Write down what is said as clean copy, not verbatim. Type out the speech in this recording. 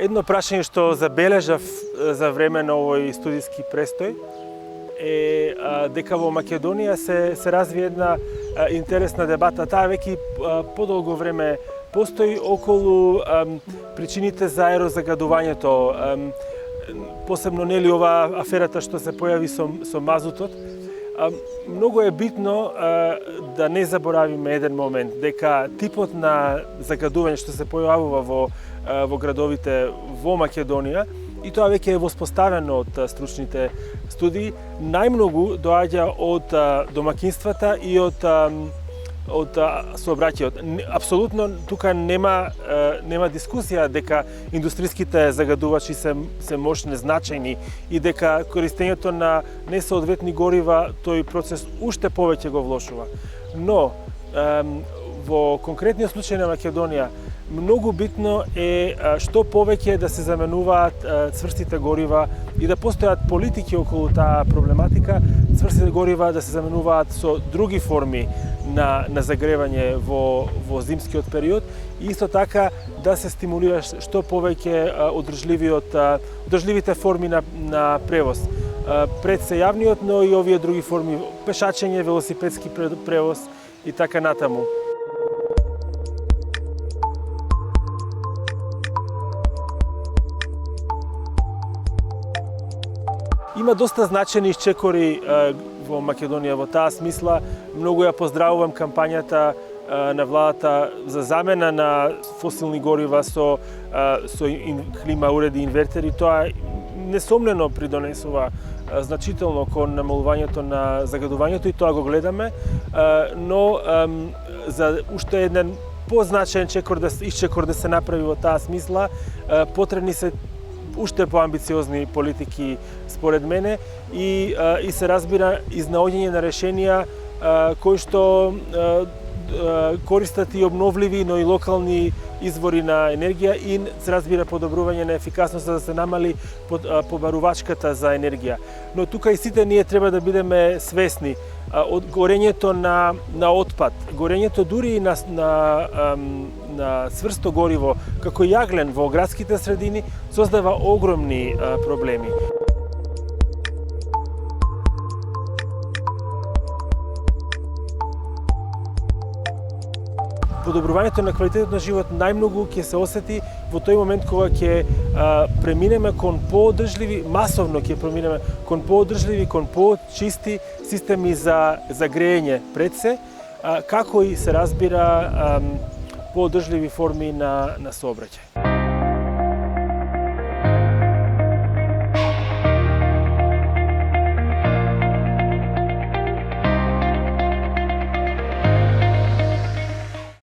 Едно прашање што забележав за време на овој студиски престој е дека во Македонија се разви една интересна дебата. Таа веќе подолго време постои околу причините за аерозагадувањето. Посебно нели ова аферата што се појави со мазутот. Многу е битно да не заборавиме еден момент, дека типот на загадување што се појавува во градовите во Македонија, и тоа веќе е воспоставено од стручните студии, најмногу доаѓа од домакинствата и од сообраќајот. Апсолутно тука нема дискусија дека индустриските загадувачи се мощни, значајни и дека користењето на несоодветни горива тој процес уште повеќе го влошува. Но во конкретниот случај на Македонија многу битно е што повеќе да се заменуваат цврстите горива и да постојат политики околу таа проблематика, цврстите горива да се заменуваат со други форми на загревање во зимскиот период и исто така да се стимулира што повеќе одржливите форми на превоз. Пред се јавниот, но и овие други форми, пешачење, велосипедски превоз и така натаму. Има доста значени исчекори во Македонија во таа смисла. Многу ја поздравувам кампањата на владата за замена на фосилни горива со клима уреди инвертери. Тоа несомнено придонесува значително кон намалувањето на загадувањето и тоа го гледаме, но за уште еден позначаен исчекор да се направи во таа смисла, потребни се уште поамбициозни политики според мене и се разбира изнаоѓање на решенија кои што користат и обновливи, но и локални извори на енергија и се разбира подобрување на ефикасноста да се намали побарувачката за енергија. Но тука и сите ние треба да бидеме свесни од горењето на отпад, горењето дури и на цврсто гориво, како јаглен во градските средини, создава огромни проблеми. Подобрувањето на квалитетот на живот најмногу ќе се осети во тој момент кога ќе преминеме кон поодржливи, масовно ќе преминеме кон поодржливи, кон почисти системи за грејење пред се, како и се разбира поодржливи форми на сообраќај.